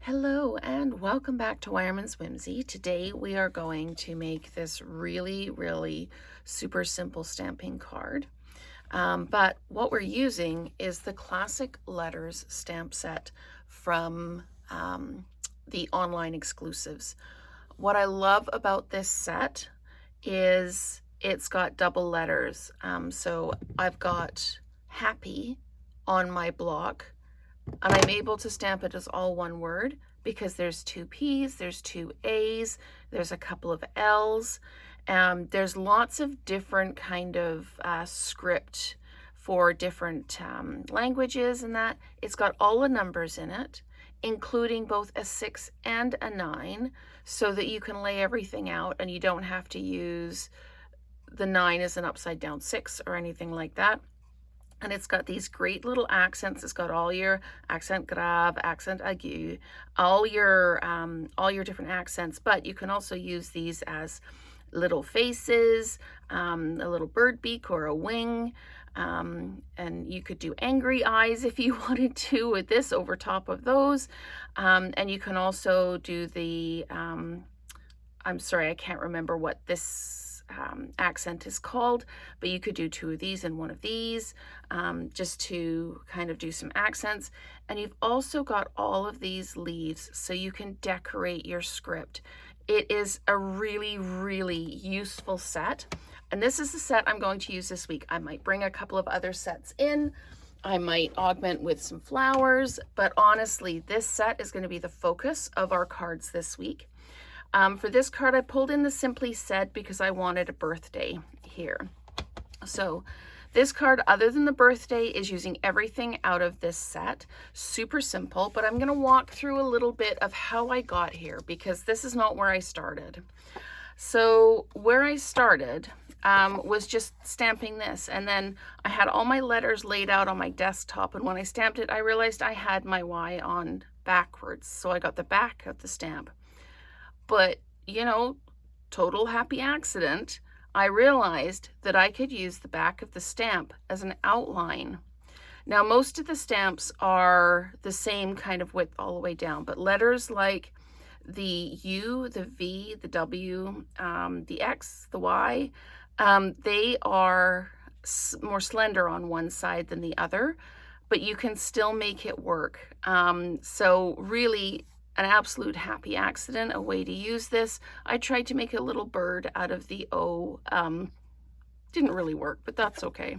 Hello and welcome back to Wireman's Whimsy. Today we are going to make this really super simple stamping card. But what we're using is the Classic Letters stamp set from the online exclusives. What I love about this set is it's got double letters. So I've got happy on my block, and I'm able to stamp it as all one word because there's two P's, there's two A's, there's a couple of L's. There's lots of different kind of script for different languages and that. It's got all the numbers in it, including both a 6 and a 9, so that you can lay everything out and you don't have to use the 9 as an upside down 6 or anything like that. And it's got these great little accents. It's got all your accent grave, accent aigu, all your different accents, but you can also use these as little faces, a little bird beak or a wing, and you could do angry eyes if you wanted to with this over top of those. And you can also do the, I'm sorry, I can't remember what this accent is called, but you could do two of these and one of these, just to kind of do some accents. And you've also got all of these leaves so you can decorate your script. It is a really useful set, and this is the set I'm going to use this week. I might bring a couple of other sets in. I might augment with some flowers, but honestly, this set is going to be the focus of our cards this week. For this card, I pulled in the Simply Said because I wanted a birthday here. So this card, other than the birthday, is using everything out of this set. Super simple, but I'm going to walk through a little bit of how I got here because this is not where I started. So where I started was just stamping this, and then I had all my letters laid out on my desktop, and when I stamped it, I realized I had my Y on backwards, so I got the back of the stamp. But, you know, total happy accident, I realized that I could use the back of the stamp as an outline. Now, most of the stamps are the same kind of width all the way down, but letters like the U, the V, the W, the X, the Y, they are more slender on one side than the other, but you can still make it work. So really, an absolute happy accident, a way to use this. I tried to make a little bird out of the O. Didn't really work, but that's okay.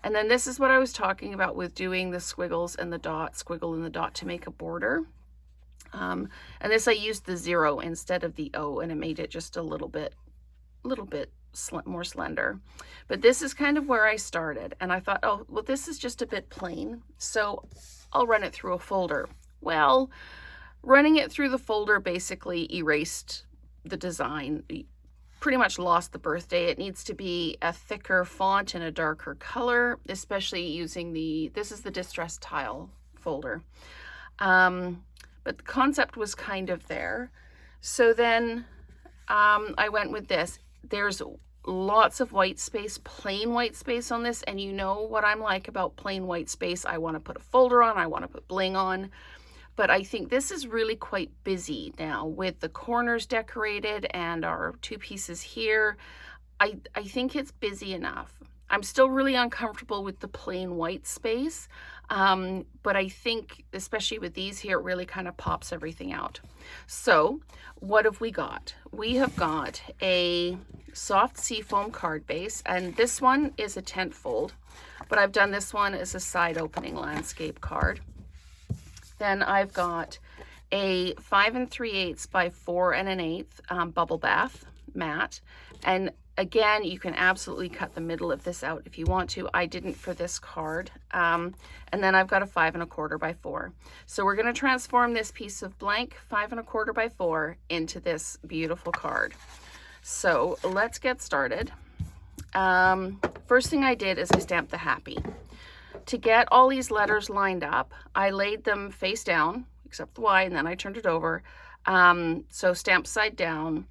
And then this is what I was talking about with doing the squiggles and the dot, squiggle and the dot to make a border. And this I used the 0 instead of the O, and it made it just a little bit more slender. But this is kind of where I started, and I thought, oh, well, this is just a bit plain, so I'll run it through a folder. Well, running it through the folder basically erased the design. Pretty much lost the birthday. It needs to be a thicker font and a darker color, especially using this is the Distress Tile folder. But the concept was kind of there. So then I went with this. There's lots of white space, plain white space on this, and you know what I'm like about plain white space. I want to put a folder on, I want to put bling on. But I think this is really quite busy now with the corners decorated and our two pieces here. I think it's busy enough. I'm still really uncomfortable with the plain white space, but I think, especially with these here, it really kind of pops everything out. So what have we got? We have got a soft seafoam card base, and this one is a tent fold, but I've done this one as a side opening landscape card. Then I've got a 5 3/8 by 4 1/8 bubble bath mat. And again, you can absolutely cut the middle of this out if you want to. I didn't for this card. And then I've got a 5 1/4 by 4. So we're going to transform this piece of blank 5 1/4 by 4 into this beautiful card. So let's get started. First thing I did is I stamped the happy. To get all these letters lined up, I laid them face down, except the Y, and then I turned it over. So stamped side down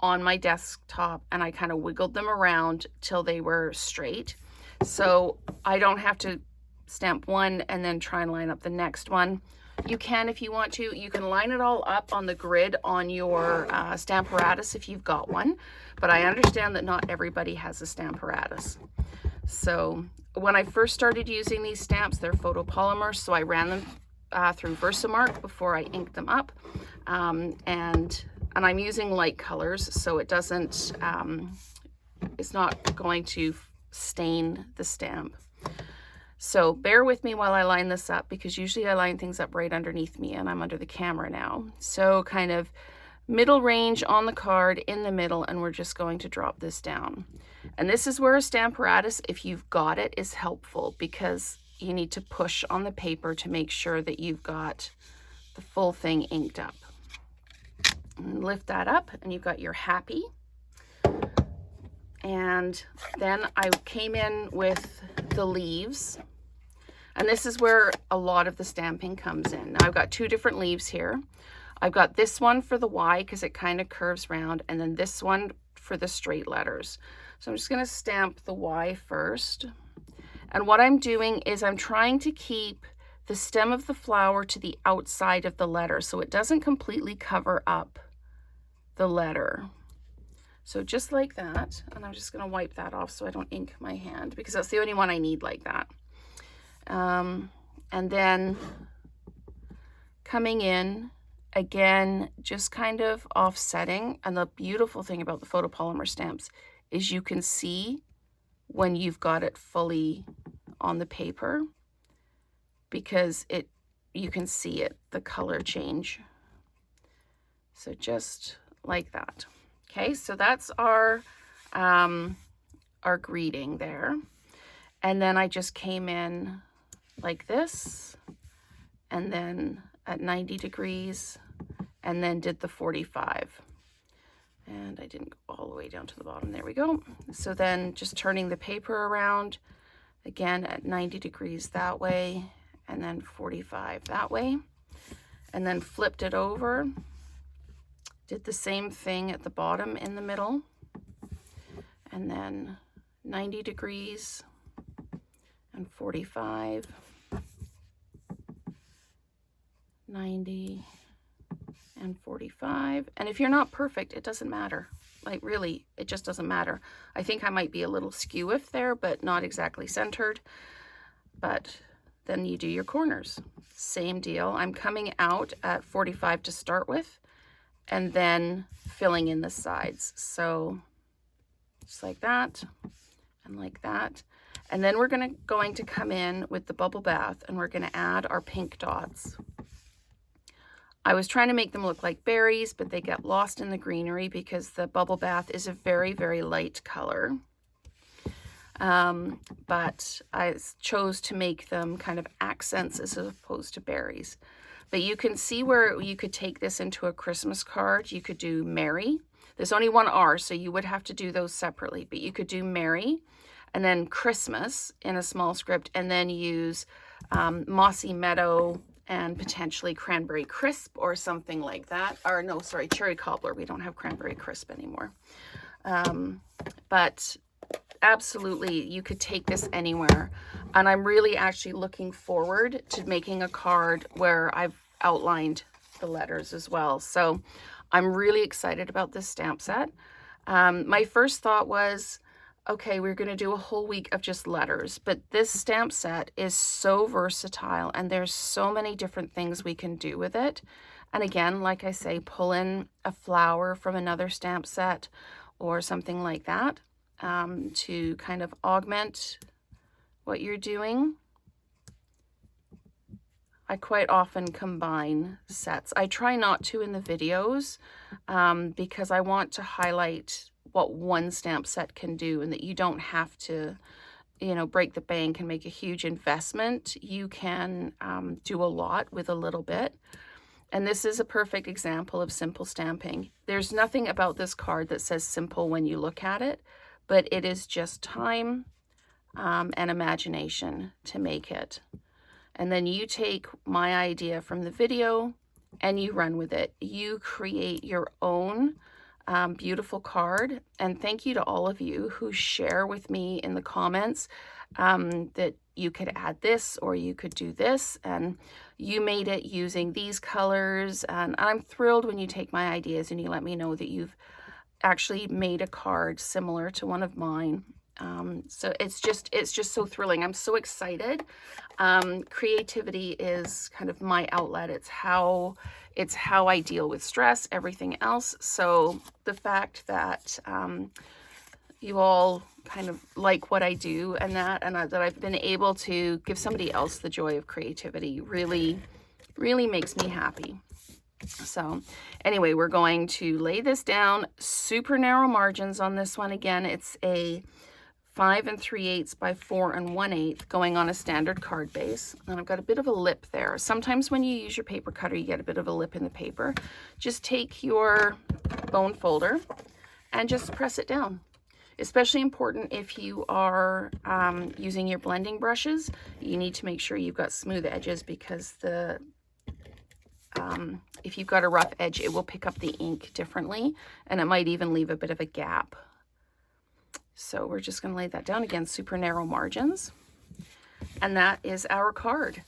on my desktop, and I kind of wiggled them around till they were straight. So I don't have to stamp one and then try and line up the next one. You can, if you want to, you can line it all up on the grid on your Stamparatus if you've got one, but I understand that not everybody has a Stamparatus. So when I first started using these stamps, they're photopolymers, so I ran them through Versamark before I inked them up, and I'm using light colors, so it doesn't, it's not going to stain the stamp. So bear with me while I line this up, because usually I line things up right underneath me, and I'm under the camera now. So kind of middle range on the card in the middle, and we're just going to drop this down. And this is where a Stamparatus, if you've got it, is helpful, because you need to push on the paper to make sure that you've got the full thing inked up. And lift that up, and you've got your happy. And then I came in with the leaves, and this is where a lot of the stamping comes in. Now I've got two different leaves here. I've got this one for the Y because it kind of curves round, and then this one for the straight letters. So I'm just going to stamp the Y first. And what I'm doing is I'm trying to keep the stem of the flower to the outside of the letter so it doesn't completely cover up the letter. So just like that, and I'm just going to wipe that off so I don't ink my hand, because that's the only one I need like that. And then coming in, again, just kind of offsetting. And the beautiful thing about the photopolymer stamps is you can see when you've got it fully on the paper, because you can see it, the color change. So just like that. Okay, so that's our greeting there. And then I just came in like this, and then at 90 degrees, and then did the 45. And I didn't go all the way down to the bottom. There we go. So then just turning the paper around, again at 90 degrees that way, and then 45 that way. And then flipped it over. Did the same thing at the bottom in the middle, and then 90 degrees and 45, 90 and 45. And if you're not perfect, it doesn't matter. Like really, it just doesn't matter. I think I might be a little skew if there, but not exactly centered. But then you do your corners. Same deal. I'm coming out at 45 to start with, and then filling in the sides. So just like that and like that. And then we're going to come in with the bubble bath, and we're going to add our pink dots. I was trying to make them look like berries, but they get lost in the greenery because the bubble bath is a very, very light color. But I chose to make them kind of accents as opposed to berries. But you can see where you could take this into a Christmas card. You could do Mary. There's only one R, so you would have to do those separately. But you could do Mary, and then Christmas in a small script, and then use Mossy Meadow and potentially Cranberry Crisp or something like that. Or no, sorry, Cherry Cobbler. We don't have Cranberry Crisp anymore. But absolutely, you could take this anywhere. And I'm really actually looking forward to making a card where I've outlined the letters as well. So I'm really excited about this stamp set. My first thought was, okay, we're going to do a whole week of just letters, but this stamp set is so versatile, and there's so many different things we can do with it. And again, like I say, pull in a flower from another stamp set or something like that to kind of augment what you're doing. I quite often combine sets. I try not to in the videos because I want to highlight what one stamp set can do, and that you don't have to, you know, break the bank and make a huge investment. You can do a lot with a little bit. And this is a perfect example of simple stamping. There's nothing about this card that says simple when you look at it, but it is just time and imagination to make it. And then you take my idea from the video and you run with it. You create your own beautiful card. And thank you to all of you who share with me in the comments that you could add this or you could do this. And you made it using these colors, and I'm thrilled when you take my ideas and you let me know that you've actually made a card similar to one of mine. So it's just so thrilling. I'm so excited. Creativity is kind of my outlet. It's how I deal with stress, everything else. So the fact that you all kind of like what I do and that I've been able to give somebody else the joy of creativity really makes me happy. So anyway, we're going to lay this down. Super narrow margins on this one. Again, it's a 5 3/8 by 4 1/8 going on a standard card base. And I've got a bit of a lip there. Sometimes when you use your paper cutter, you get a bit of a lip in the paper. Just take your bone folder and just press it down. Especially important if you are using your blending brushes. You need to make sure you've got smooth edges, because if you've got a rough edge, it will pick up the ink differently, and it might even leave a bit of a gap. So we're just going to lay that down. Again, super narrow margins. And that is our card.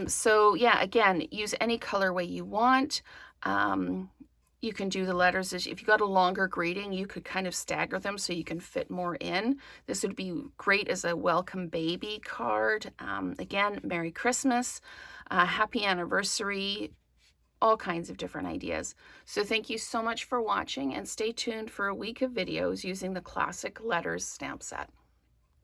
So yeah, again, use any colorway you want. You can do the letters. If you've got a longer greeting, you could kind of stagger them so you can fit more in. This would be great as a welcome baby card. Again, Merry Christmas, Happy Anniversary, all kinds of different ideas. So thank you so much for watching, and stay tuned for a week of videos using the classic letters stamp set.